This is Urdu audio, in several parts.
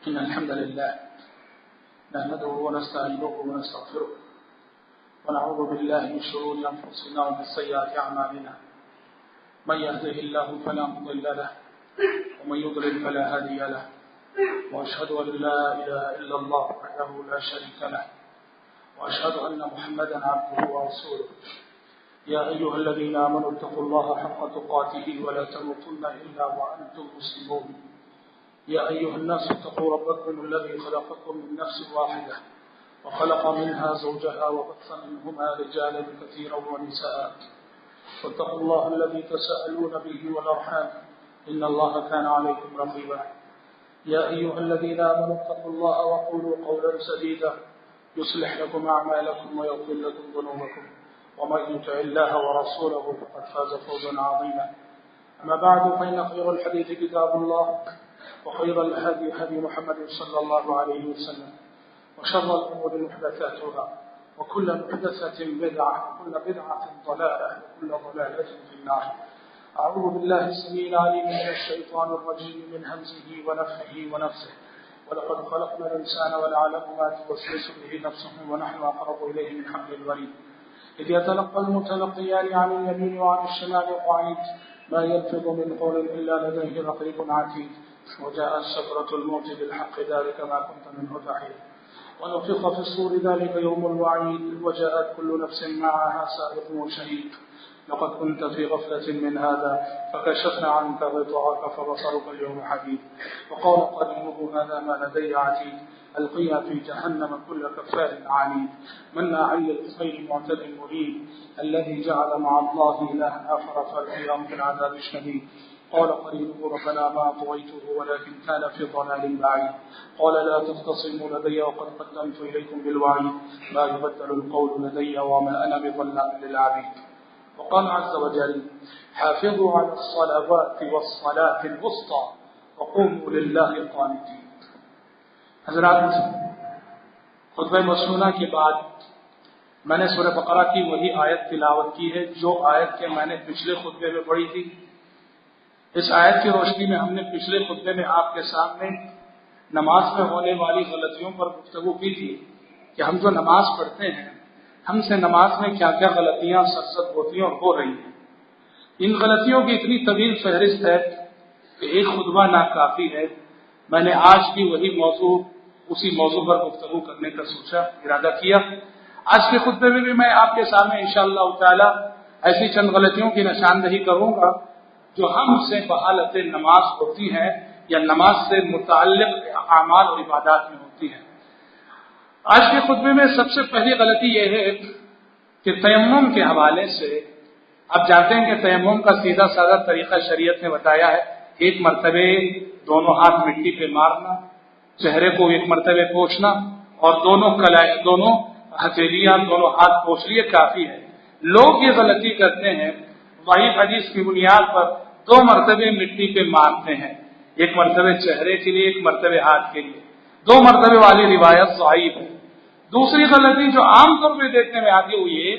إن الحمد لله نحمده ونستعينه ونستغفره ونعوذ بالله من شرور أنفسنا ومن سيئات أعمالنا من يهده الله فلا مضل له ومن يضلل فلا هادي له وأشهد أن لا إله إلا الله وحده لا شريك له وأشهد أن محمدا عبده ورسوله يا أيها الذين آمنوا اتقوا الله حق تقاته ولا تموتن إلا وأنتم مسلمون يا أيها الناس اتقوا ربكم الذي خلقكم من نفس واحدة وخلق منها زوجها وبث منهما رجالا كثيرا ونساء واتقوا الله الذي تساءلون به والأرحام إن الله كان عليكم رقيبا يا أيها الذين آمنوا اتقوا الله وقولوا قولا سديدا يصلح لكم أعمالكم ويغفر لكم ذنوبكم ومن يطع الله ورسوله فقد فاز فوزا عظيما أما بعد فإن خير الحديث كتاب الله وخير الهدي هدي محمد صلى الله عليه وسلم وشر الأمور محدثاتها وكل محدثة بدعة وكل بدعة ضلالة وكل ضلالة في النار. أعوذ بالله السميع العليم من الشيطان الرجيم من همزه ونفخه ونفثه ولقد خلقنا الإنسان ونعلم ما توسوس به نفسه ونحن أقرب إليه من حبل الوريد إذ يتلقى المتلقيان عن اليمين وعن الشمال قعيد ما يلفظ من قول إلا لديه رقيب عتيد وجاء سكرة الموت بالحق ذلك ما كنت منه تحيد ونفخ في الصور ذلك يوم الوعيد وجاءت كل نفس معها سائق وشهيد لقد كنت في غفلة من هذا فكشفنا عنك غطاءك فبصرك اليوم حديد وقال قرينه هذا ما لدي عتيد ألقيا في جهنم كل كفار عنيد مناع للخير معتد مريب الذي جعل مع الله إلها آخر فألقياه في العذاب الشديد قال قرينه ربنا ما طغيته ولكن كان في ضلال بعيد قال لا تختصموا لدي وقد قدمت إليكم بالوعيد ما يبدل القول لدي وما أنا بظلام للعبيد. وقال عز وجل حافظوا على الصلوات والصلاة الوسطى وقوموا لله قانتين. حضرات، خطبہ مسنونہ کے بعد میں نے سورہ بقرہ کی وہی آیت تلاوت کی ہے جو آیت کے میں نے پچھلے خطبے میں پڑھی تھی. اس آیت کی روشنی میں ہم نے پچھلے خطبے میں آپ کے سامنے نماز میں ہونے والی غلطیوں پر گفتگو کی تھی کہ ہم جو نماز پڑھتے ہیں ہم سے نماز میں کیا کیا غلطیاں سرزد ہوتی ہیں اور ہو رہی ہیں. ان غلطیوں کی اتنی طویل فہرست ہے کہ ایک خطبہ ناکافی ہے. میں نے آج بھی وہی موضوع اسی موضوع پر گفتگو کرنے کا سوچا، ارادہ کیا. آج کے خطبے میں بھی میں آپ کے سامنے انشاءاللہ تعالی ایسی چند غلطیوں کی نشاندہی کروں گا جو ہم سے بحالت نماز ہوتی ہیں یا نماز سے متعلق اعمال اور عبادات میں ہوتی ہیں. آج کے خطبے میں سب سے پہلی غلطی یہ ہے کہ تیمم کے حوالے سے آپ جانتے ہیں کہ تیمم کا سیدھا سادہ طریقہ شریعت نے بتایا ہے. ایک مرتبہ دونوں ہاتھ مٹی پہ مارنا، چہرے کو ایک مرتبہ پوچھنا اور دونوں ہتھیلیاں دونوں ہاتھ پوچھ لیے کافی ہے. لوگ یہ غلطی کرتے ہیں، وہی حدیث کی بنیاد پر 2 مرتبہ مٹی پہ مارتے ہیں، ایک مرتبہ چہرے کے لیے ایک مرتبہ ہاتھ کے لیے. 2 مرتبہ والی روایت ضعیف ہے. دوسری غلطی جو عام طور پہ دیکھنے میں آتی ہوئی ہے،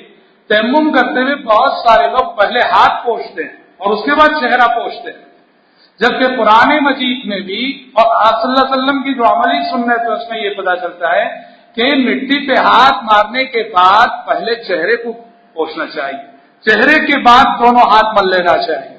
تیمم کرتے ہوئے بہت سارے لوگ پہلے ہاتھ پوچھتے ہیں اور اس کے بعد چہرہ پوچھتے ہیں، جبکہ قرآن مجید میں بھی اور آپ صلی اللہ علیہ وسلم کی جو عملی سنت ہے اس میں یہ پتا چلتا ہے کہ مٹی پہ ہاتھ مارنے کے بعد پہلے چہرے کو پوچھنا چاہیے، چہرے کے بعد دونوں ہاتھ مل لینا چاہیے.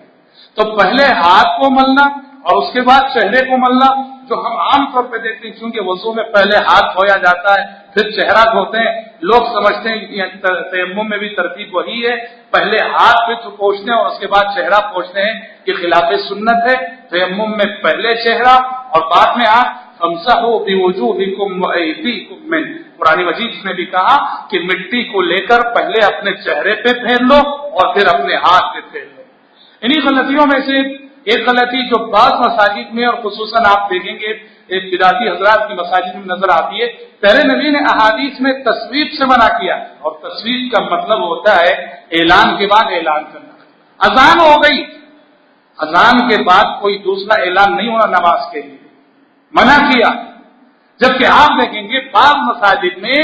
تو پہلے ہاتھ کو ملنا اور اس کے بعد چہرے کو ملنا جو ہم عام طور پہ دیکھتے ہیں، کیونکہ وضو میں پہلے ہاتھ دھویا جاتا ہے پھر چہرہ دھوتے ہیں. لوگ سمجھتے ہیں کہ تیمم میں بھی ترتیب وہی ہے، پہلے ہاتھ پہ تو پوچھتے ہیں اور اس کے بعد چہرہ پوچھتے ہیں. یہ خلاف سنت ہے. تیمم میں پہلے چہرہ اور بعد میں ہاتھ. فامسحوا بوجوہکم وایدیکم منہ. قرآن مجید نے بھی کہا کہ مٹی کو لے کر پہلے اپنے چہرے پہ پھیر لو اور پھر اپنے ہاتھ پہ پھیر لو. انہی غلطیوں میں سے ایک غلطی جو بعض مساجد میں اور خصوصاً آپ دیکھیں گے بدعتی حضرات کی مساجد میں نظر آتی ہے، پہلے نبی نے احادیث میں تصویب سے منع کیا، اور تصویب کا مطلب ہوتا ہے اعلان کے بعد اعلان کرنا. اذان ہو گئی، اذان کے بعد کوئی دوسرا اعلان نہیں ہونا نماز کے لیے، منع کیا. جبکہ آپ دیکھیں گے بعض مساجد میں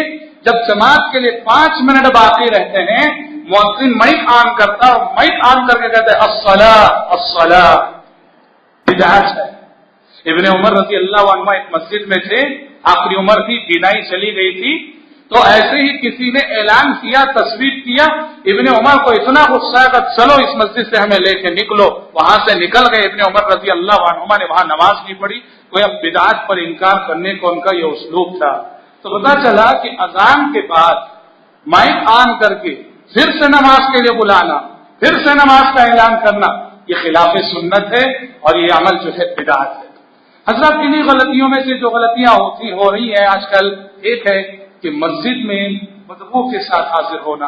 جب جماعت کے لیے 5 منٹ باقی رہتے ہیں مؤذن مائک آن کرتا اور مائک آن کر کے کہتے ہیں الصلاۃ الصلاۃ. بدعت ہے. ابن عمر رضی اللہ عنہ ایک مسجد میں تھے، آخری عمر تھی، بینائی چلی گئی تھی، تو ایسے ہی کسی نے اعلان کیا، تصویر کیا، ابن عمر کو اتنا غصہ ہے کہ چلو اس مسجد سے ہمیں لے کے نکلو، وہاں سے نکل گئے۔ ابن عمر رضی اللہ عنہما نے وہاں نماز نہیں پڑھی، کوئی اب بدعات پر انکار کرنے کو ان کا یہ اسلوب تھا۔ تو پتا چلا کہ اذان کے بعد مائک آن کر کے پھر سے نماز کے لیے بلانا، پھر سے نماز کا اعلان کرنا، یہ خلاف سنت ہے اور یہ عمل جو ہے بدعت ہے۔ حضرات انہیں غلطیوں میں سے جو غلطیاں ہو رہی ہیں آج کل، ایک ہے کہ مسجد میں بدبو کے ساتھ حاضر ہونا،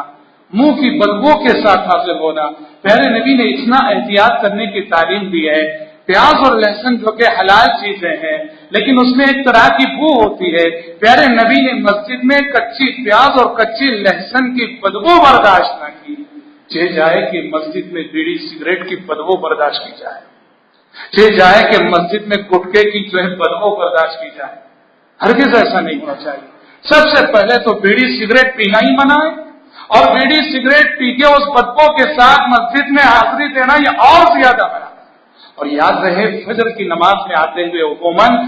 منہ کی بدبو کے ساتھ حاضر ہونا۔ پیارے نبی نے اتنا احتیاط کرنے کی تعلیم دی ہے۔ پیاز اور لہسن جو کہ حلال چیزیں ہیں لیکن اس میں ایک طرح کی بو ہوتی ہے، پیارے نبی نے مسجد میں کچی پیاز اور کچی لہسن کی بدبو برداشت نہ کی۔ چاہے جائے کہ مسجد میں بیڑی سگریٹ کی بدبو برداشت کی جائے، چاہے جائے کہ مسجد میں گٹکے کی جو ہے بدبو برداشت کی جائے، ہرگز ایسا نہیں ہونا چاہیے۔ سب سے پہلے تو بیڑی سگریٹ پینا ہی منع ہے، اور بیڑی سگریٹ پی کے اس بدبو کے ساتھ مسجد میں حاضری دینا یہ اور زیادہ منع ہے۔ اور یاد رہے فجر کی نماز میں آتے ہوئے عموماً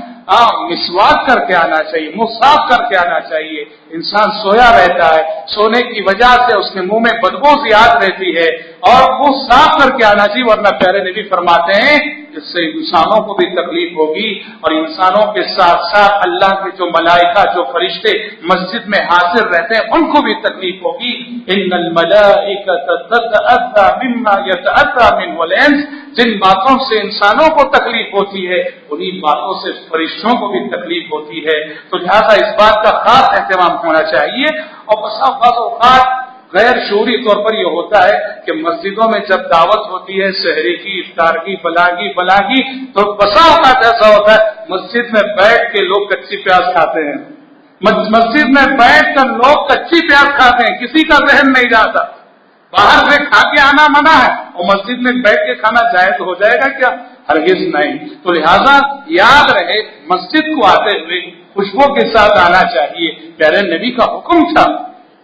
مسواک کر کے آنا چاہیے، منہ صاف کر کے آنا چاہیے۔ انسان سویا رہتا ہے، سونے کی وجہ سے اس کے منہ میں بدبو زیادہ رہتی ہے، اور منہ صاف کر کے آنا چاہیے، ورنہ پیارے نبی فرماتے ہیں اس سے انسانوں کو بھی تکلیف ہوگی، اور انسانوں کے ساتھ ساتھ اللہ کے جو ملائکہ، جو فرشتے مسجد میں حاضر رہتے ہیں ان کو بھی تکلیف ہوگی۔ ان الملائکۃ تتأذى مما يتأذى منه الانس، جن باتوں سے انسانوں کو تکلیف ہوتی ہے انہی باتوں سے فرشتوں کو بھی تکلیف ہوتی ہے۔ تو لہذا اس بات کا خاص اہتمام ہونا چاہیے۔ اور بعض اوقات غیر شعوری طور پر یہ ہوتا ہے کہ مسجدوں میں جب دعوت ہوتی ہے سحری کی، افطار کی، فلاں کی، تو بسا اوقات ایسا ہوتا ہے مسجد میں بیٹھ کے لوگ کچی پیاز کھاتے ہیں، مسجد میں بیٹھ کر لوگ کچی پیاز کھاتے ہیں، کسی کا ذہن نہیں جاتا۔ باہر سے کھا کے آنا منع ہے اور مسجد میں بیٹھ کے کھانا جائز ہو جائے گا کیا؟ ہرگز نہیں۔ تو لہذا یاد رہے مسجد کو آتے ہوئے خوشبو کے ساتھ آنا چاہیے۔ پیارے نبی کا حکم تھا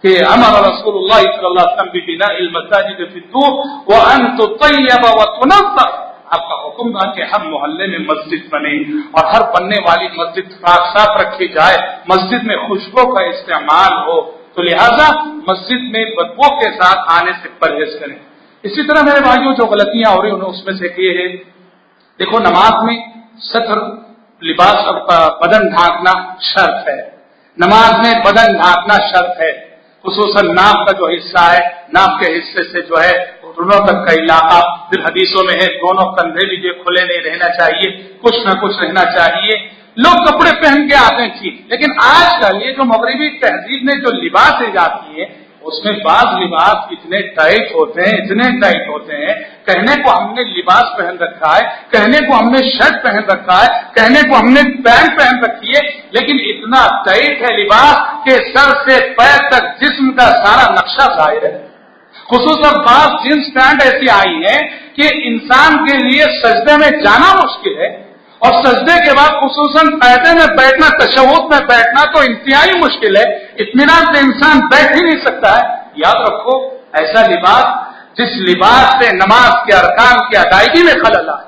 کہ امر رسول اللہ صلی اللہ علیہ وسلم ببناء المساجد فی الطور وان تطیب وتنظف، آپ کا حکم تھا کہ ہر محلے میں مسجد بنے اور ہر بننے والی مسجد صاف رکھی جائے، مسجد میں خوشبو کا استعمال ہو۔ تو لہذا مسجد میں بدبو کے ساتھ آنے سے پرہیز کریں۔ اسی طرح میرے بھائیوں جو غلطیاں ہو رہی ہیں اس میں سے یہ ہے، دیکھو نماز میں ستر لباس اور بدن ڈھانکنا شرط ہے، نماز میں بدن ڈھانکنا شرط ہے، خصوصاً ناک کا جو حصہ ہے، ناک کے حصے سے جو ہے گھٹنوں تک کا علاقہ، پھر حدیثوں میں ہے دونوں کندھے بھی جو کھلے نہیں رہنا چاہیے، کچھ نہ کچھ رہنا چاہیے۔ لوگ کپڑے پہن کے آتے ہیں ٹھیک، لیکن آج کل یہ جو مغربی تہذیب نے جو لباس ایجاد کیے اس میں بعض لباس اتنے ٹائٹ ہوتے ہیں، کہنے کو ہم نے لباس پہن رکھا ہے، کہنے کو ہم نے شرٹ پہن رکھا ہے، کہنے کو ہم نے پینٹ پہن رکھی ہے، لیکن اتنا ٹائٹ ہے لباس کہ سر سے پیر تک جسم کا سارا نقشہ ظاہر ہے۔ خصوصاً بعض جینس پینٹ ایسی آئی ہیں کہ انسان کے لیے سجدے میں جانا مشکل ہے، اور سجدے کے بعد خصوصاً قاعدے میں بیٹھنا، تشہد میں بیٹھنا تو انتہائی مشکل ہے، اطمینان سے انسان بیٹھ ہی نہیں سکتا ہے۔ یاد رکھو ایسا لباس جس لباس سے نماز کے ارکان کی ادائیگی میں خلل آئے،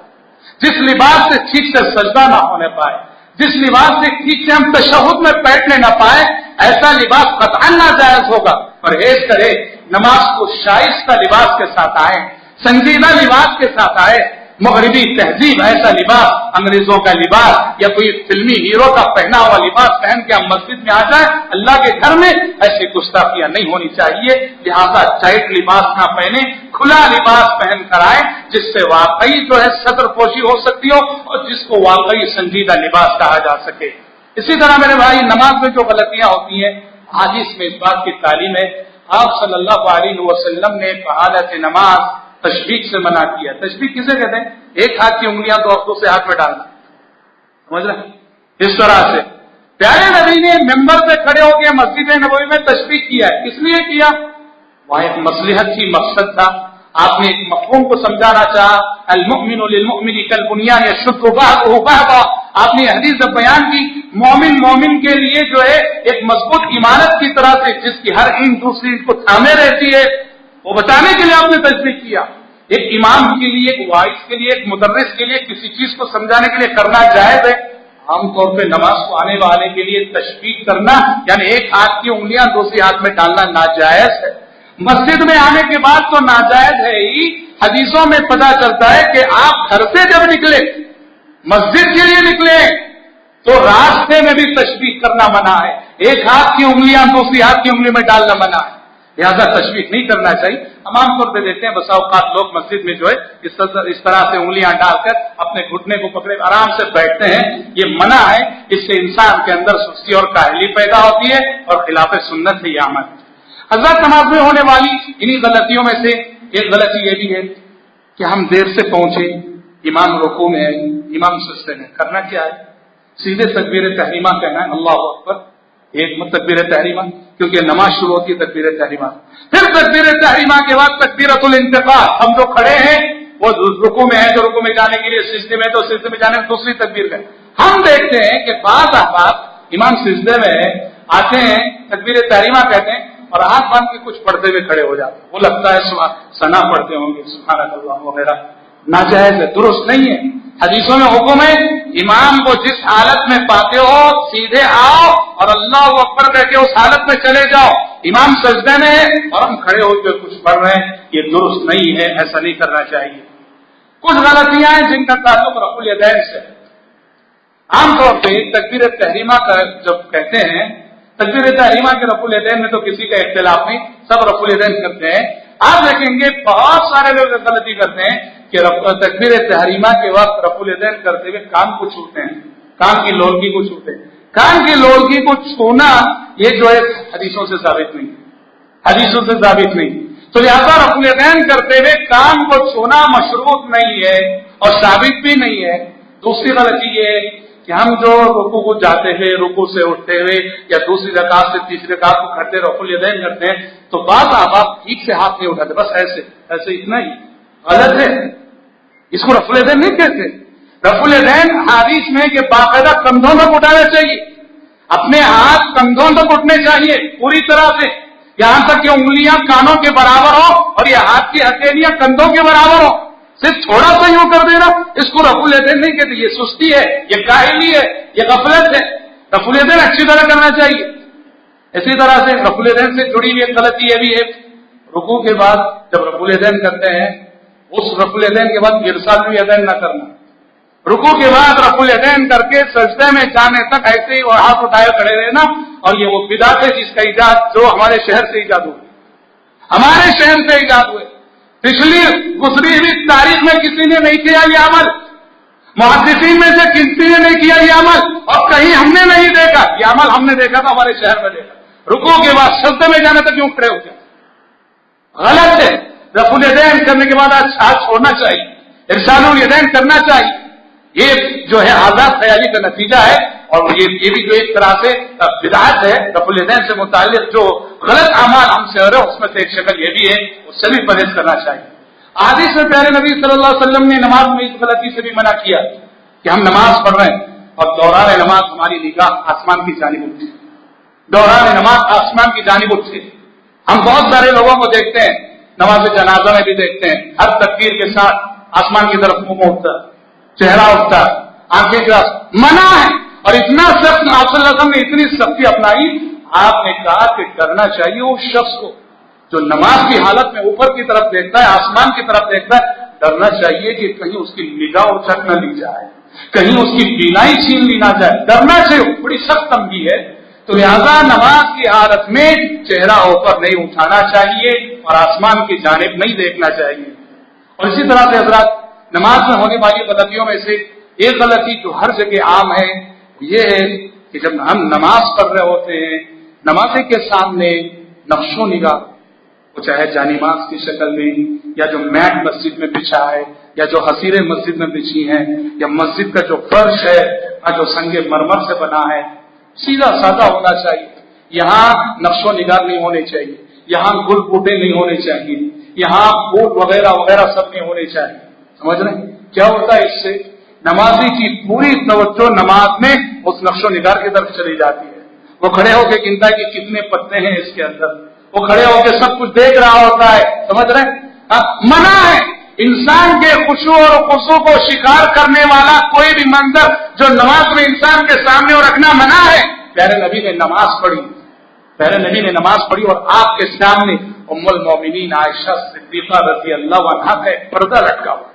جس لباس سے ٹھیک سے سجدہ نہ ہونے پائے، جس لباس سے ٹھیک سے ہم تشہد میں بیٹھنے نہ پائے، ایسا لباس قطعاً ناجائز ہوگا۔ پرہیز کرے، نماز کو شائستہ لباس کے ساتھ آئے، سنجیدہ لباس کے ساتھ آئے۔ مغربی تہذیب ایسا لباس، انگریزوں کا لباس یا کوئی فلمی ہیرو کا پہنا ہوا لباس پہن کے ہم مسجد میں آ جائیں، اللہ کے گھر میں ایسی گستاخیاں نہیں ہونی چاہیے۔ لہذا ٹائٹ لباس نہ پہنے، کھلا لباس پہن کر آئے جس سے واقعی جو ہے صدر پوشی ہو سکتی ہو اور جس کو واقعی سنجیدہ لباس کہا جا سکے۔ اسی طرح میرے بھائی نماز میں جو غلطیاں ہوتی ہیں، حدیث میں اس بات کی تعلیم ہے، آپ صلی اللہ علیہ وسلم نے حالت نماز تشبیک سے منع کیا۔ تشبیک کسے کہتے ہیں؟ ایک ہاتھ کی انگلیاں دوسرے ہاتھ میں ڈالنا، سمجھ رہے؟ اس طرح سے پیارے نبی نے ممبر پہ کھڑے ہو کے مسجد نبوی میں تشبیک کیا ہے۔ کس لیے کیا؟ وہاں ایک مصلحت کی مقصد تھا، آپ نے ایک مفہوم کو سمجھانا چاہا، المؤمن للمؤمن کالبنیان یشد بعضه بعضا۔ آپ نے حدیث جب بیان کی، مومن کے لیے جو ہے ایک مضبوط عمارت کی طرح سے جس کی ہر اینٹ دوسری کو تھامے رہتی ہے، وہ بتانے کے لیے آپ نے تشبیہ کیا۔ ایک امام کے لیے، ایک وائس کے لیے، ایک مدرس کے لیے کسی چیز کو سمجھانے کے لیے کرنا جائز ہے. عام طور پہ نماز کو آنے والے کے لیے تشبیہ کرنا یعنی ایک ہاتھ کی انگلیاں دوسری ہاتھ میں ڈالنا ناجائز ہے. مسجد میں آنے کے بعد تو ناجائز ہے ہی. حدیثوں میں پتہ چلتا ہے کہ آپ گھر سے جب نکلے مسجد کے لیے نکلے تو راستے میں بھی تشبیہ کرنا منع ہے. ایک ہاتھ کی انگلیاں دوسری ہاتھ کی انگلی میں ڈالنا منع ہے. لہٰذا تشبیہ نہیں کرنا چاہیے. ہم عام طور پہ دیکھتے ہیں بسا اوقات لوگ مسجد میں جو ہے اس طرح سے انگلیاں ڈال کر اپنے گھٹنے کو پکڑے آرام سے بیٹھتے ہیں. یہ منع ہے. اس سے انسان کے اندر سستی اور کاہلی پیدا ہوتی ہے اور خلاف سنت ہے یہ عمل. حضرات نماز میں ہونے والی انہی غلطیوں میں سے ایک غلطی یہ بھی ہے کہ ہم دیر سے پہنچے، امام رکوع میں ہے، امام سجدے میں. کرنا کیا ہے؟ سیدھے تکبیر تحریمہ کہنا ہے، اللہ اکبر. ایک تکبیر تحریمہ، کیونکہ نماز شروع ہوتی ہے تکبیر تحریمہ. پھر تکبیر تحریمہ کے بعد تکبیرۃ الانتقال. ہم جو کھڑے ہیں وہ رکوع میں ہے، جو رکوع میں جانے کے لیے سجدے میں تو سجدے میں جانے میں دوسری تکبیر ہے. ہم دیکھتے ہیں کہ بعض احباب امام سجدے میں آتے ہیں، تکبیر تحریمہ کہتے ہیں اور ہاتھ باندھ کے کچھ پڑھتے ہوئے کھڑے ہو جاتے ہیں. وہ لگتا ہے ثنا پڑھتے ہوں گے، سبحان اللہ وغیرہ. ناجائز ہے، درست نہیں ہے. حدیثوں میں حکم ہے امام کو جس حالت میں پاتے ہو سیدھے آؤ اور اللہ اکبر کہہ کے اس حالت میں چلے جاؤ. امام سجدے میں اور ہم کھڑے ہو کے کچھ پڑھ رہے ہیں، یہ درست نہیں ہے. ایسا نہیں کرنا چاہیے. کچھ غلطیاں ہیں جن کا تعلق رفع الیدین سے. عام طور پہ تکبیر تحریمہ کا جب کہتے ہیں، تکبیر تحریمہ کے رفع الیدین میں تو کسی کا اختلاف نہیں، سب رفع الیدین کرتے ہیں. آپ دیکھیں گے بہت سارے لوگ غلطی کرتے ہیں کہ تکبیر تحریمہ کے وقت رفع الیدین کرتے ہوئے کان کو چھوتے ہیں، کان کی لولکی کو چھوتے ہیں. کان کی لولکی کو چھونا یہ جو ہے حدیثوں سے ثابت نہیں، حدیثوں سے ثابت نہیں. تو لہٰذا رفع الیدین کرتے ہوئے کان کو چھونا مشروط نہیں ہے اور ثابت بھی نہیں ہے. دوسری غلطی یہ ہے کہ ہم جو رکوع کو جاتے ہیں، رکوع سے اٹھتے ہوئے یا دوسری رکعت سے تیسری رکعت کو کھڑتے رفع الیدین کرتے ہیں تو بعض احباب ٹھیک سے ہاتھ نہیں اٹھاتے، بس ایسے ایسے. اتنا ہی غلط ہے. اس کو رفع الیدین نہیں کہتے. رفع الیدین حدیث میں کہ باقاعدہ کندھوں تک اٹھانا چاہیے، اپنے ہاتھ کندھوں تک اٹھنے چاہیے پوری طرح سے، یہاں تک کہ انگلیاں کانوں کے برابر ہو اور یہ ہاتھ کی ہتھیلیاں کندھوں کے برابر ہو. صرف تھوڑا سا یوں کر دینا اس کو رفع الیدین نہیں کہتے. یہ سستی ہے، یہ کاہلی ہے، یہ غفلت ہے. رفع الیدین اچھی طرح کرنا چاہیے. اسی طرح سے رفع الیدین سے جڑی ہوئی ایک غلطی یہ بھی ہے، رکوع کے بعد جب رفع الیدین کرتے ہیں اس رفع الیدین کے بعد ارسال الیدین نہ کرنا. رکوع کے بعد رفع الیدین کر کے سجدے میں جانے تک ایسے ہی اور ہاتھ اٹھائے کھڑے رہنا. اور یہ وہ بدعت ہے جس کا ایجاد جو ہمارے شہر سے ایجاد ہوئی، ہمارے شہر سے ایجاد ہوئے. پچھلی گزری ہوئی تاریخ میں کسی نے نہیں کیا یہ عمل، محدثین میں سے کسی نے نہیں کیا یہ عمل اور کہیں ہم نے نہیں دیکھا. یہ عمل ہم نے دیکھا تھا، ہمارے شہر میں دیکھا. رکوع کے بعد سجدے میں جانے تک کیوں کھڑے ہو جائے؟ غلط ہے. رفع الیدین کرنے کے بعد ہاتھ چھوڑنا چاہیے، ارسال الیدین کرنا چاہیے. یہ جو ہے آزاد خیالی کا نتیجہ ہے اور یہ بھی جو ایک طرح سے بدعت ہے. رفع الیدین سے متعلق جو غلط اعمال ہم سے ہو رہے ہیں اس میں سے ایک شکل یہ بھی ہے، اس سے بھی پرہیز کرنا چاہیے. حدیث میں پیارے نبی صلی اللہ علیہ وسلم نے نماز میں اس غلطی سے بھی منع کیا کہ ہم نماز پڑھ رہے ہیں اور دوران نماز ہماری نگاہ آسمان کی جانب اٹھے، دوران نماز آسمان کی جانب اٹھے. ہم بہت سارے لوگوں کو دیکھتے ہیں، نماز جنازہ میں بھی دیکھتے ہیں، ہر تکبیر کے ساتھ آسمان کی طرف منہ اٹھتا، چہرہ اٹھتا، آنکھیں کا منع ہے. اور اتنا سخت آپ صلی اللہ علیہ وسلم نے اتنی سختی اپنائی. آپ نے کہا کہ کرنا چاہیے اس شخص کو جو نماز کی حالت میں اوپر کی طرف دیکھتا ہے، آسمان کی طرف دیکھتا ہے، ڈرنا چاہیے کہ کہیں اس کی نگاہ اچک نہ لی جائے، کہیں اس کی بینائی چھین لی نہ جائے. ڈرنا چاہیے، بڑی سخت تنبیہ ہے. تو لہذا نماز کی حالت میں چہرہ اوپر نہیں اٹھانا چاہیے اور آسمان کی جانب نہیں دیکھنا چاہیے. اور اسی طرح سے حضرات نماز میں ہونے والی غلطیوں میں سے ایک غلطی جو ہر جگہ عام ہے یہ ہے کہ جب ہم نماز پڑھ رہے ہوتے ہیں، نمازی کے سامنے نقش و نگاہ، وہ چاہے جانماز کی شکل میں یا جو میٹ مسجد میں بچھا ہے یا جو حصیریں مسجد میں بچھی ہیں یا مسجد کا جو فرش ہے جو سنگ مرمر سے بنا ہے، سیدھا سادہ ہونا چاہیے. یہاں نقش و نگار نہیں ہونے چاہیے، یہاں گل بوٹے نہیں ہونے چاہیے، یہاں بوٹ وغیرہ وغیرہ سب نہیں ہونے چاہیے. سمجھ رہے ہیں کیا ہوتا ہے؟ اس سے نمازی کی پوری توجہ نماز میں اس نقش و نگار کی طرف چلی جاتی ہے. وہ کھڑے ہو کے گنتا ہے کہ کتنے پتے ہیں اس کے اندر، وہ کھڑے ہو کے سب کچھ دیکھ رہا ہوتا ہے. سمجھ رہے ہیں؟ منع ہے انسان کے خشوع اور خضوع کو شکار کرنے والا کوئی بھی منظر جو نماز میں انسان کے سامنے اور رکھنا منع ہے. پیارے نبی نے نماز پڑھی، پیارے نبی نے نماز پڑھی اور آپ کے سامنے ام المومنین عائشہ صدیقہ رضی اللہ عنہا کا ایک پردہ لٹکا ہوا.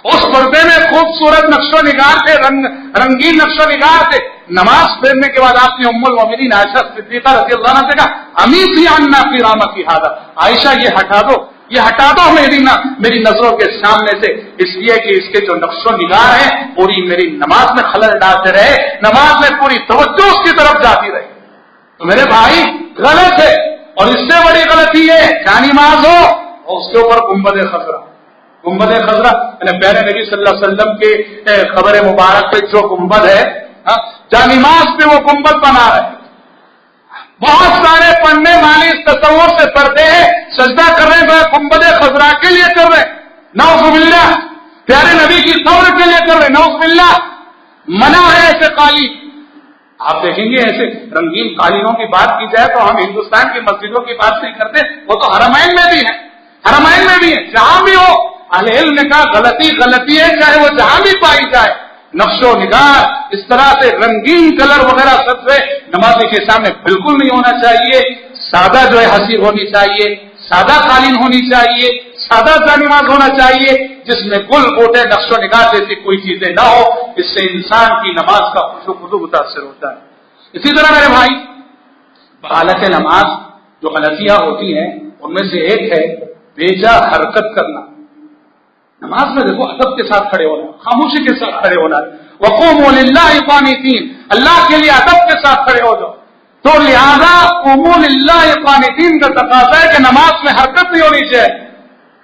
اس پردے میں خوبصورت نقش و نگار تھے، رنگین نقش و نگار تھے. نماز پڑھنے کے بعد آپ نے ام المومنین عائشہ صدیقہ رضی اللہ عنہا سے کہا امیتی عنا فی رحمتی ھذا، عائشہ یہ ہٹا دو، یہ ہٹا دو میری نظروں کے سامنے سے، اس لیے کہ اس کے جو نقش و نگار ہیں پوری میری نماز میں خلل ڈالتے رہے، نماز میں پوری توجہ اس کی طرف جاتی رہی. تو میرے بھائی غلط ہے، اور اس سے بڑی غلطی ہے جانماز ہو اور اس کے اوپر گنبد خضرا. گنبد خضرا یعنی پیارے نبی صلی اللہ علیہ وسلم کے خبر مبارک پہ جو گنبد ہے، جانماز پہ وہ گنبد بنا رہے. بہت سارے پڑھنے والے اس تصور سے پڑھتے ہیں سجدہ کر رہے ہیں گنبد خضرا کے لیے کر رہے، نعوذ باللہ، پیارے نبی کی قبر کے لیے کر رہے، نعوذ باللہ. منع ہے ایسے قالین. آپ دیکھیں گے ایسے رنگین قالینوں کی بات کی جائے تو ہم ہندوستان کی مسجدوں کی بات نہیں کرتے، وہ تو حرمین میں بھی ہے، حرمین میں بھی ہے، جہاں بھی ہو. اہل علم نے کہا غلطی ہے، چاہے وہ جہاں بھی پائی جائے. نقش و نگار اس طرح سے رنگین کلر وغیرہ سب سے نمازی کے سامنے بالکل نہیں ہونا چاہیے. سادہ جو ہے حسیر ہونی چاہیے، سادہ قالین ہونی چاہیے، سادہ جانماز ہونا چاہیے جس میں گل بوٹے نقش و نگار جیسی کوئی چیزیں نہ ہو. اس سے انسان کی نماز کا خشوع خضوع متاثر ہوتا ہے. اسی طرح میرے بھائی حالت نماز جو غلطیاں ہوتی ہیں ان میں سے ایک ہے بیجا حرکت کرنا. نماز میں دیکھو ادب کے ساتھ کھڑے ہونا، خاموشی کے ساتھ کھڑے ہونا. وقوموا للہ قانتین، اللہ کے لیے ادب کے ساتھ کھڑے ہو جاؤ. تو لہذا قوموا للہ قانتین کا تقاضا ہے کہ نماز میں حرکت نہیں ہونی چاہیے.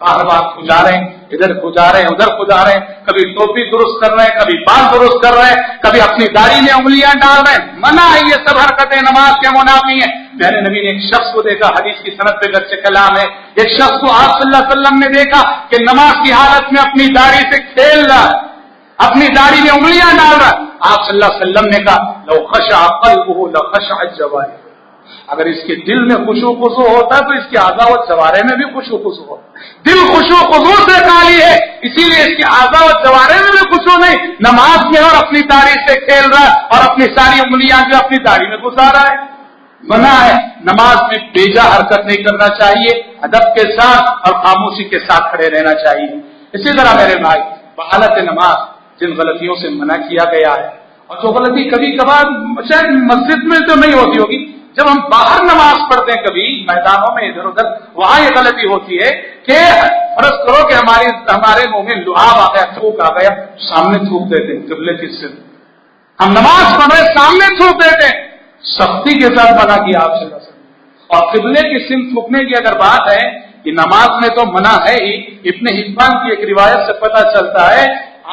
بار بار کھجا رہے ہیں، ادھر کھجا رہے ہیں، ادھر کھجا رہے ہیں، کبھی ٹوپی درست کر رہے ہیں، کبھی بال درست کر رہے ہیں، کبھی اپنی داڑھی میں انگلیاں ڈال رہے ہیں. منع ہے یہ سب حرکتیں، نماز کے منافی ہیں. میرے نبی نے ایک شخص کو دیکھا، حدیث کی سند پہ گرچہ کلام ہے، ایک شخص کو آپ صلی اللہ علیہ وسلم نے دیکھا کہ نماز کی حالت میں اپنی داڑھی سے کھیل رہا ہے، اپنی داڑھی میں انگلیاں ڈال رہا ہے. آپ صلی اللہ علیہ وسلم نے کہا لو خشع قلبه لخشعت جوارحه، اگر اس کے دل میں خشوع خضوع ہوتا ہے تو اس کے اعضاء و جوارح میں بھی خشوع خضوع ہوتا ہے. دل خشوع خضوع سے خالی ہے، اسی لیے اس کے اعضاء و جوارح میں بھی خشوع نہیں، نماز میں اور اپنی داڑھی سے کھیل رہا ہے اور اپنی ساری انگلیاں جو اپنی داڑھی میں گھسا رہا ہے. منع ہے، نماز میں بیجا حرکت نہیں کرنا چاہیے، ادب کے ساتھ اور خاموشی کے ساتھ کھڑے رہنا چاہیے. اسی طرح میرے بھائی بحالت نماز جن غلطیوں سے منع کیا گیا ہے، اور جو غلطی کبھی کبھار شاید مسجد میں تو نہیں ہوتی ہوگی، جب ہم باہر نماز پڑھتے ہیں کبھی میدانوں میں ادھر ادھر، وہاں یہ غلطی ہوتی ہے کہ فرض کرو کہ ہمارے منہ میں لعاب آ گیا، تھوک آ گیا، سامنے تھوک دیتے ہیں قبلے کی سمت. ہم نماز پڑھ رہے سامنے تھوک دیتے ہیں، سختی کے ساتھ منع کیا آپ صلی اللہ علیہ وسلم. اور قبلے کی سمت تھوکنے کی اگر بات ہے کہ نماز میں تو منع ہے ہی، ابن حبان کی ایک روایت سے پتہ چلتا ہے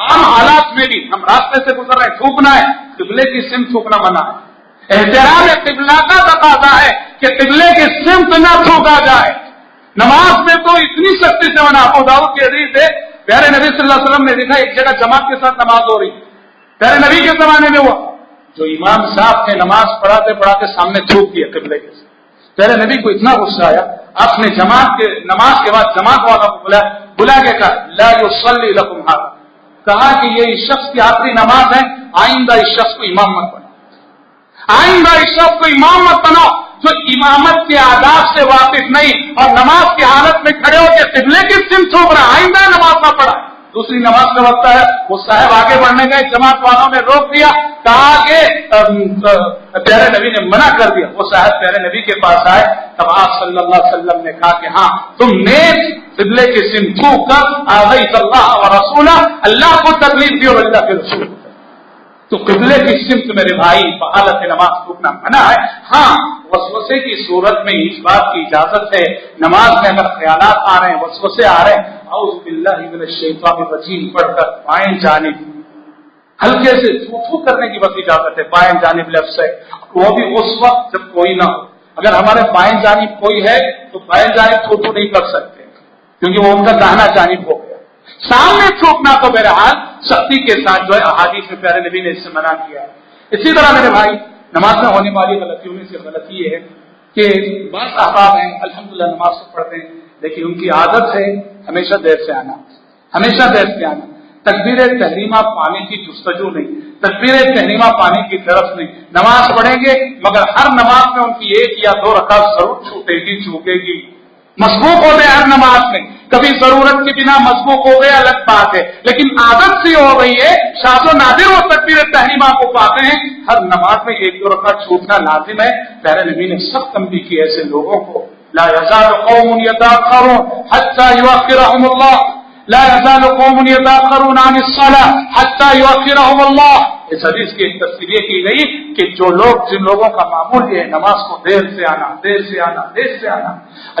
عام حالات میں بھی ہم راستے سے گزر رہے ہیں تھوکنا ہے، قبلے کی سمت تھوکنا منع ہے. احترام قبلہ کا تقاضا ہے کہ قبلے کی سمت نہ تھوکا جائے. نماز میں تو اتنی سختی سے منع. ابو داؤد کی حدیث ہے پیارے نبی صلی اللہ علیہ وسلم نے دیکھا ایک جگہ جماعت کے ساتھ نماز ہو رہی، پیارے نبی کے زمانے میں ہوا، جو امام صاحب تھے نماز پڑھاتے پڑھاتے سامنے تھوک دیا قبلے کے ساتھ. پیارے نبی کو اتنا غصہ آیا، آپ نے نماز کے بعد جماعت والوں کو بلا کے کہا لا یصلی لکم ھذا، کہا کہ یہ اس شخص کی آخری نماز ہے، آئندہ اس شخص کو امام مت بناؤ، آئندہ اس شخص کو امام مت بناؤ جو امامت کے آداب سے واقف نہیں اور نماز کی حالت میں کھڑے ہو کے قبلے کی سمت تھوک رہا، آئندہ نماز نہ پڑھا. دوسری نماز کا وقت ہے، وہ صاحب آگے بڑھنے گئے، جماعت والوں نے روک دیا، کہا کہ پیارے نبی نے منع کر دیا. وہ صاحب پیارے نبی کے پاس آئے، تب آپ صلی اللہ علیہ وسلم نے کہا کہ ہاں تم نے قبلے کی سمت تھوک کر آذیت اللہ و رسولہ، اللہ کو تکلیف دی اور اللہ کے رسول. تو قبلے کی سمت میرے بھائی بحالت نماز تھوکنا منع ہے. ہاں وسوسے کی صورت میں اس بات کی اجازت ہے، نماز میں اگر خیالات آ رہے ہیں، وسوسے آ رہے ہیں، اعوذ باللہ من الشیطان الرجیم پڑھ کر بائیں جانب ہلکے سے تھو کرنے کی بس اجازت ہے، بائیں جانب لیفٹ سائڈ، وہ بھی اس وقت جب کوئی نہ ہو. اگر ہمارے بائیں جانب کوئی ہے تو بائیں جانب تھو نہیں کر سکتے کیونکہ وہ ان کا داہنا جانب ہو گیا. سامنے تھوکنا تو بہرحال سختی کے ساتھ جو ہے احادیث میں پیارے نبی نے اس سے منع کیا ہے. اسی طرح میرے بھائی نماز میں ہونے والی غلطیوں میں سے غلطی یہ ہے کہ بعض احباب ہیں الحمدللہ نماز تو پڑھتے ہیں لیکن ان کی عادت ہے ہمیشہ دیر سے آنا. ہمیشہ دیر سے آنا. تکبیر تحریمہ پانے کی جستجو نہیں, تکبیر تحریمہ پانے کی طرف نہیں. نماز پڑھیں گے مگر ہر نماز میں ان کی 1 یا 2 رکعت ضرور چھوٹے گی, چوکے گی. مسبوق ہو گئے ہر نماز میں, کبھی ضرورت کے بنا مسبوق ہو گئے الگ بات ہے, لیکن عادت سی ہو گئی ہے. شاذ و نادر وہ تکبیر تحریمہ کو پاتے ہیں, ہر نماز میں 1-2 رکعت چھوٹنا لازم ہے. پیارے نبی نے سخت تنبیہ کی ایسے لوگوں کو. لا يزال قوم يتأخرون حتى يؤخرهم الله, لا يزال قوم يتأخرون عن الصلاة حتى يؤخرهم الله. اس حدیث کی ایک تفسیر یہ کی گئی کہ جو لوگ, جن لوگوں کا معمول یہ ہے نماز کو دیر سے آنا, دیر سے آنا, دیر سے آنا,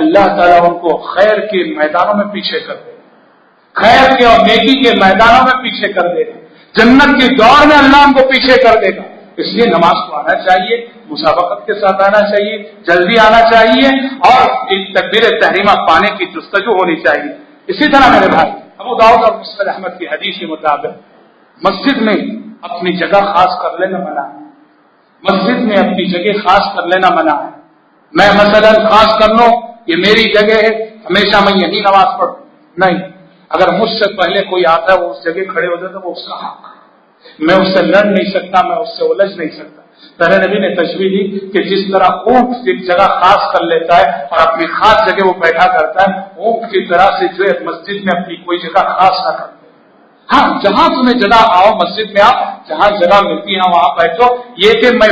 اللہ تعالیٰ ان کو خیر کے میدانوں میں پیچھے کر دے, خیر کے اور نیکی کے میدانوں میں پیچھے کر دے گا. جنت کی دوڑ میں اللہ ان کو پیچھے کر دے گا. اس لیے نماز کو آنا چاہیے, مسابقت کے ساتھ آنا چاہیے, جلدی آنا چاہیے, اور تکبیر تحریمہ پانے کی جستجو ہونی چاہیے. اسی طرح میرے بھائی, ابو داؤد اور مسند احمد کی حدیث کے مطابق مسجد میں اپنی جگہ خاص کر لینا منع ہے. مسجد میں اپنی جگہ خاص کر لینا منع ہے. میں مثلا خاص کر لوں یہ میری جگہ ہے, ہمیشہ میں یہی نماز پڑھوں, نہیں. اگر مجھ سے پہلے کوئی آتا ہے وہ اس جگہ کھڑے ہو جاتا ہے, وہ اس کا حق ہے. میں اس سے لڑ نہیں سکتا, میں اس سے الجھ نہیں سکتا. پہلے نبی نے تشبیہ دی کہ جس طرح اونٹ ایک جگہ خاص کر لیتا ہے اور اپنی خاص جگہ وہ بیٹھا کرتا ہے, اونٹ کی طرح سے جو ہے مسجد میں اپنی کوئی جگہ خاص نہ کرتا. ہاں, جہاں تمہیں جگہ آؤ مسجد میں آپ, جہاں جگہ ملتی ہے وہاں بیٹھو. یہ کہ میں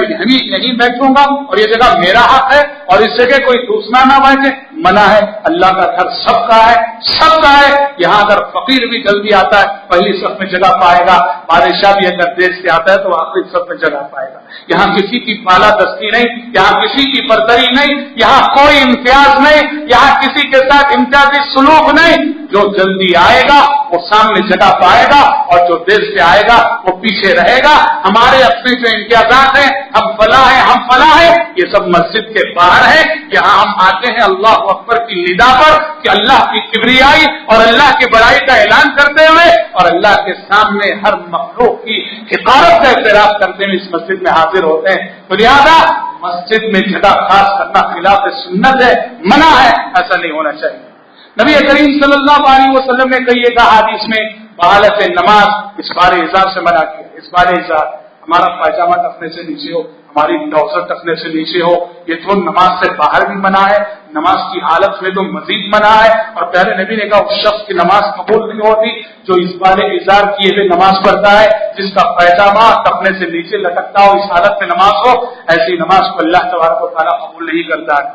یہیں بیٹھوں گا اور یہ جگہ میرا حق ہے اور اس جگہ کوئی دوسرا نہ بیٹھے, منع ہے. اللہ کا گھر سب کا ہے, سب کا ہے. یہاں اگر فقیر بھی جلدی آتا ہے پہلی صف میں جگہ پائے گا, بادشاہ بھی اگر دیر سے آتا ہے تو آخری صف میں جگہ پائے گا. یہاں کسی کی بالا دستی نہیں, یہاں کسی کی برتری نہیں, یہاں کوئی امتیاز نہیں, یہاں کسی کے ساتھ امتیازی سلوک نہیں. جو جلدی آئے گا وہ سامنے جگہ پائے گا اور جو دیر سے آئے گا وہ پیچھے رہے گا. ہمارے اپنے جو امتیازات ہیں, ہم فلاح ہیں, ہم فلاح ہیں, یہ سب مسجد کے باہر ہے. یہاں ہم آتے ہیں اللہ اکبر کی ندا پر کہ اللہ کی کبریائی اور اللہ کی بڑائی کا اعلان کرتے ہوئے اور اللہ کے سامنے ہر مخلوق کی حقارت کا اعتراف کرتے ہوئے اس مسجد میں حاضر ہوتے ہیں. تو لہٰذا مسجد میں جگہ خاص کرنا خلاف سنت ہے, منع ہے, ایسا نہیں ہونا چاہیے. نبی کریم صلی اللہ علیہ وسلم نے کئی ایک حدیث میں بحالت نماز اس بار اظہار سے منع کیا. اس بار اظہار ہمارا پائجامہ ٹکنے سے نیچے ہو, ہماری ٹراؤزر ٹکنے سے نیچے ہو, یہ تو نماز سے باہر بھی منع ہے, نماز کی حالت میں تو مزید منع ہے. اور پیارے نبی نے کہا اس شخص کی نماز قبول نہیں ہوتی جو اس بار اظہار کیے ہوئے نماز پڑھتا ہے, جس کا پائجامہ ٹکنے سے نیچے لٹکتا ہو, اس حالت میں نماز ہو, ایسی نماز کو اللہ تبارک و تعالیٰ قبول نہیں کرتا ہے.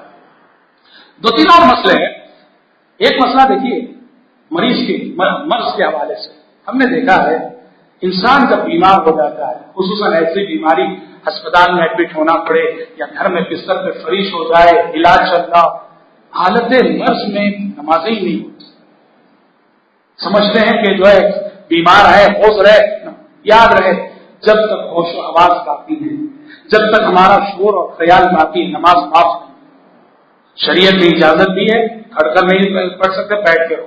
2-3 اور مسئلے ہیں. ایک مسئلہ دیکھیے مریض کے مرض کے حوالے سے. ہم نے دیکھا ہے انسان جب بیمار ہو جاتا ہے, خصوصاً ایسی بیماری ہسپتال میں ایڈمٹ ہونا پڑے یا گھر میں بستر پہ فریش ہو جائے, علاج چل رہا, حالت مرض میں نمازیں ہی نہیں ہوتی. سمجھتے ہیں کہ جو ہے بیمار ہے, ہوش رہے. یاد رہے جب تک ہوش و آواز باقی ہے, جب تک ہمارا شعور اور خیال باقی, نماز معاف نہیں. شریعت نے اجازت دی ہے, کھڑ کر نہیں پڑھ سکتے, بیٹھ کے ہو,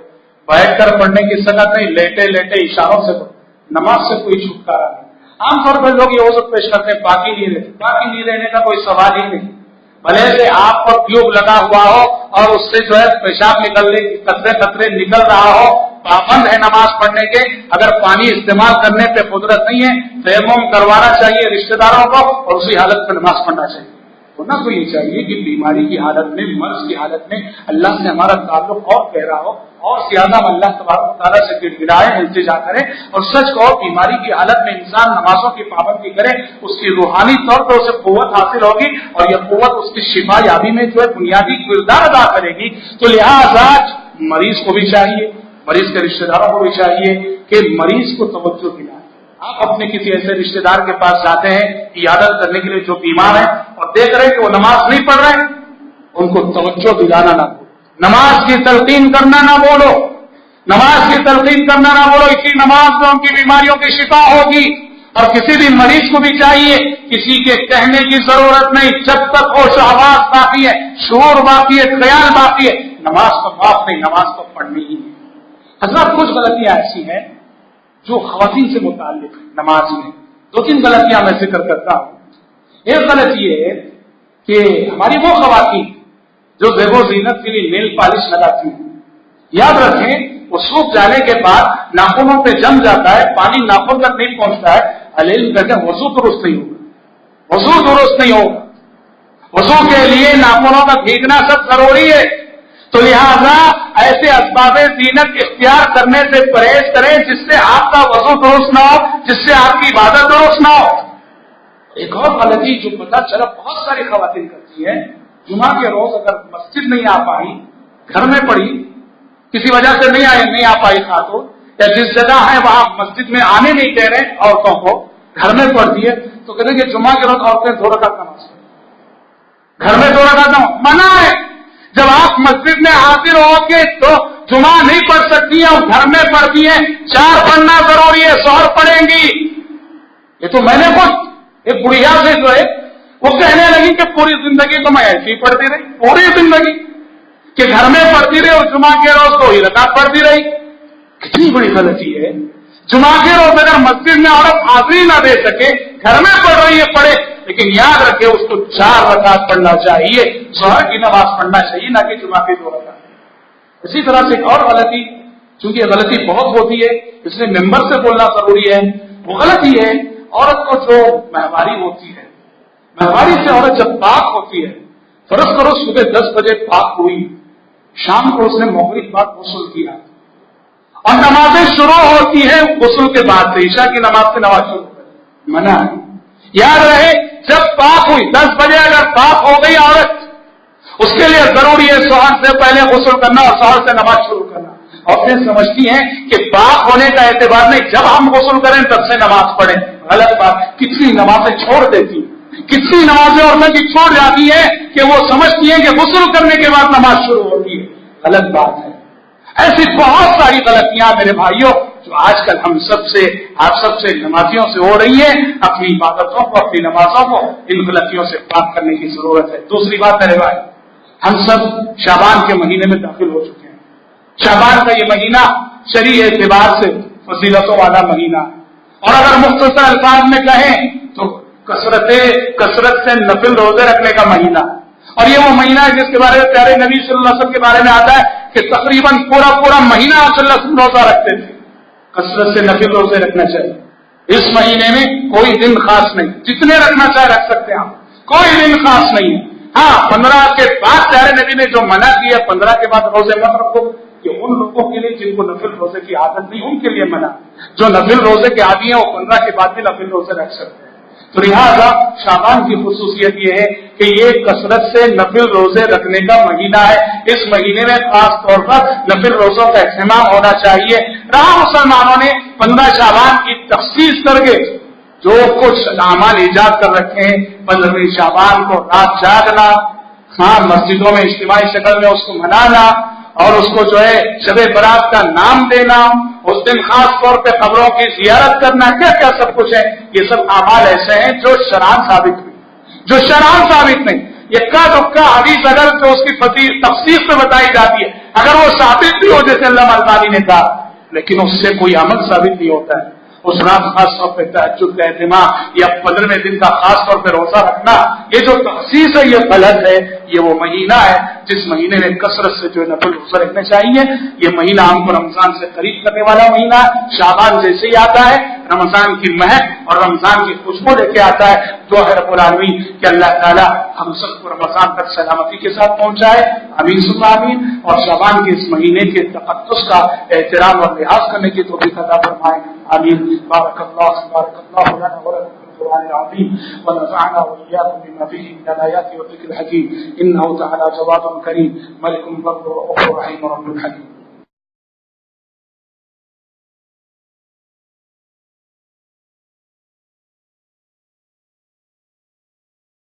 بیٹھ کر پڑھنے کی سنت نہیں, لیٹے لیٹے اشاروں سے پڑھو. نماز سے کوئی چھٹکارا نہیں. عام طور پر لوگ یہ عذر پیش کرتے ہیں باقی نہیں رہتے. باقی نہیں رہنے کا کوئی سوال ہی نہیں. بھلے سے آپ پر ٹیوب لگا ہوا ہو اور اس سے جو ہے پیشاب نکلنے قطرے قطرے نکل رہا ہو, پابند ہے نماز پڑھنے کے. اگر پانی استعمال کرنے پہ قدرت نہیں ہے, تیمم کروانا چاہیے رشتے داروں کو اور اسی حالت میں نماز پڑھنا چاہیے. ہونا تو یہ چاہیے کہ بیماری کی حالت میں, مرض کی حالت میں اللہ سے ہمارا تعلق اور گہرا ہو, اور زیادہ ہم اللہ تبارک و تعالیٰ سے گر گرائے, التجا کرے. اور سچ کو بیماری کی حالت میں انسان نمازوں کی پابندی کرے, اس کی روحانی طور پر اسے قوت حاصل ہوگی اور یہ قوت اس کی شفا یابی میں جو ہے بنیادی کردار ادا کرے گی. تو لہٰذا مریض کو بھی چاہیے, مریض کے رشتے داروں کو بھی چاہیے کہ مریض کو توجہ دلائیں. آپ اپنے کسی ایسے رشتے دار کے پاس جاتے ہیں عیادت کرنے کے لیے جو بیمار ہیں اور دیکھ رہے ہیں کہ وہ نماز نہیں پڑھ رہے, ان کو توجہ دلانا نہ بولو, نماز کی تلقین کرنا نہ بولو, نماز کی تلقین کرنا نہ بولو. اسی نماز میں ان کی بیماریوں کی شفا ہوگی. اور کسی بھی مریض کو بھی چاہیے, کسی کے کہنے کی ضرورت نہیں, جب تک ہوش و آواز باقی ہے, شعور باقی ہے, خیال باقی ہے, نماز کو معاف نہیں, نماز کو پڑھنی ہی ہے. حضرات کچھ غلطیاں ایسی ہیں جو خواتین سے متعلق نماز میں. 2-3 غلطیاں میں ذکر کرتا ہوں. ایک غلطی یہ ہے کہ ہماری وہ خواتین جو زیب و زینت کے لیے نیل پالش لگاتی ہیں, یاد رکھیں وہ سوکھ جانے کے بعد ناخنوں پہ جم جاتا ہے، پانی ناخن تک نہیں پہنچتا ہے، علم کہتے ہیں وضو درست نہیں ہوگا، وضو درست نہیں ہوگا۔ وضو کے لیے ناخنوں کا بھیگنا سب ضروری ہے، تو لہذا ایسے اسباب زینت اختیار کرنے سے پرہیز کریں جس سے آپ کا وضو درست نہ ہو، جس سے آپ کی عبادت درست نہ ہو۔ ایک اور غلطی جو پتہ چلا بہت ساری خواتین کرتی ہے، جمعہ کے روز اگر مسجد نہیں آ پائی، گھر میں پڑی، کسی وجہ سے نہیں آ پائی خاتون، یا جس جگہ ہے وہاں مسجد میں آنے نہیں دے رہے عورتوں کو، گھر میں پڑتی ہے، تو کہتے ہیں کہ جمعہ کے روز عورتیں 2 رکعت نماز پڑھیں، گھر میں 2 رکعت نماز منع ہے۔ جب آپ مسجد میں حاضر ہو کے تو جمعہ نہیں پڑھ سکتی ہیں اور گھر میں پڑھتی ہیں، 4 پڑھنا ضروری ہے، 100 پڑھیں گی۔ یہ تو میں نے خود ایک بڑھیا سے جو ہے وہ کہنے لگی کہ پوری زندگی تو میں ایسی ہی پڑھتی رہی، پوری زندگی کہ گھر میں پڑھتی رہی اور جمعہ کے روز 2 ہی رکعت پڑھتی رہی۔ کتنی بڑی غلطی ہے۔ جمعہ کے روز اگر مسجد میں عورت حاضری نہ دے سکے، گھر میں پڑھ رہی ہے پڑھے، لیکن یاد رکھے اس کو 4 رکعت پڑھنا چاہیے، ظہر کی نماز پڑھنا چاہیے، نہ کہ جمعہ کے 2 رکعت۔ اسی طرح سے ایک اور غلطی، چونکہ یہ غلطی بہت ہوتی ہے اس لیے ممبر سے بولنا ضروری ہے، وہ غلطی ہے عورت کو جو مہواری ہوتی ہے، مہواری سے عورت جب پاک ہوتی ہے، فرض کرو صبح 10 بجے پاک ہوئی، شام کو اس نے مغرب بعد غسل کیا اور نمازیں شروع ہوتی ہیں غسل کے بعد سے، عشاء کی نماز سے نماز شروع ہوتی، منع ہے۔ یاد رہے جب پاک ہوئی 10 بجے اگر پاک ہو گئی عورت، اس کے لیے ضروری ہے سحر سے پہلے غسل کرنا اور سحر سے نماز شروع کرنا۔ اور پھر سمجھتی ہیں کہ پاک ہونے کا اعتبار نہیں، جب ہم غسل کریں تب سے نماز پڑھیں، غلط بات۔ کتنی نمازیں چھوڑ دیتی، کتنی نمازیں عورتوں کی چھوڑ جاتی ہیں کہ وہ سمجھتی ہیں کہ غسل کرنے کے بعد نماز شروع ہوتی ہے، غلط بات ہے۔ ایسی بہت ساری غلطیاں میرے بھائیوں جو آج کل آپ سب سے نمازیوں سے ہو رہی ہے، اپنی عبادتوں کو، اپنی نمازوں کو ان غلطیوں سے پاک کرنے کی ضرورت ہے۔ دوسری بات میرے بھائی، ہم سب شعبان کے مہینے میں داخل ہو چکے ہیں۔ شعبان کا یہ مہینہ شرعی اعتبار سے فضیلتوں والا مہینہ ہے، اور اگر مختصر الفاظ میں کہیں تو کثرت سے نفل روزے رکھنے کا مہینہ، اور یہ وہ مہینہ ہے جس کے بارے میں پیارے نبی صلی اللہ علیہ وسلم کے بارے میں آتا ہے کہ تقریباً پورا مہینہ صلی اللہ علیہ وسلم روزہ رکھتے تھے۔ کثرت سے نفل روزے رکھنا چاہیے۔ اس مہینے میں کوئی دن خاص نہیں، جتنے رکھنا چاہے رکھ سکتے ہیں آپ، کوئی دن خاص نہیں ہے۔ ہاں 15 کے بعد پیارے نبی نے جو منع کیا 15 کے بعد روزے مت رکھو، کہ ان لوگوں کے لیے جن کو نفل روزے کی عادت نہیں ان کے لیے منع، جو نفل روزے کے عادی ہیں وہ 15 کے بعد بھی نفل روزے رکھ سکتے ہیں۔ تو لہٰذا شعبان کی خصوصیت یہ ہے کہ یہ کثرت سے نفل روزے رکھنے کا مہینہ ہے۔ اس مہینے میں خاص طور پر نفل روزوں کا اہتمام ہونا چاہیے۔ رہا مسلمانوں نے 15 شعبان کی تخصیص کر کے جو کچھ اعمال ایجاد کر رکھے ہیں، 15 شعبان کو رات جاگنا، ہاں مسجدوں میں اجتماعی شکل میں اس کو منانا، اور اس کو جو ہے شب برات کا نام دینا، اس دن خاص طور پہ قبروں کی زیارت کرنا، کیا کیا سب کچھ ہے، یہ سب اعمال ایسے ہیں جو شرعاً ثابت نہیں۔ یکا دکا حدیث اگر تو اس کی تفصیل سے بتائی جاتی ہے، اگر وہ ثابت بھی ہو جیسے علامہ البانی نے کہا، لیکن اس سے کوئی عمل ثابت نہیں ہوتا ہے۔ اس رات خاص طور پہ تہجد کا اہتمام یا 15ویں دن کا خاص طور پہ روزہ رکھنا، یہ جو تخصیص ہے یہ غلط ہے۔ یہ وہ مہینہ ہے جس مہینے میں کثرت سے جو نفل روزہ رکھنے چاہیے۔ یہ مہینہ ہم کو رمضان سے قریب کرنے والا مہینہ ہے۔ شعبان جیسے ہی آتا ہے رمضان کی مہک اور رمضان کی خوشبو لے کے آتا ہے۔ دعا ہے رب العالمین کہ اللہ تعالیٰ ہم سب کو رمضان تک سلامتی کے ساتھ پہنچائے، آمین ثم آمین، اور شعبان کے اس مہینے کے تقدس کا احترام اور لحاظ کرنے کی توفیق عطا فرمائے، آمین۔ بارک اللہ لنا ولکم في القرآن العظيم ونفعنا وإياكم بما فيه من الآيات والذكر الحكيم إنه تعالى جواد كريم ملك بر رؤوف رحيم رب الحكيم.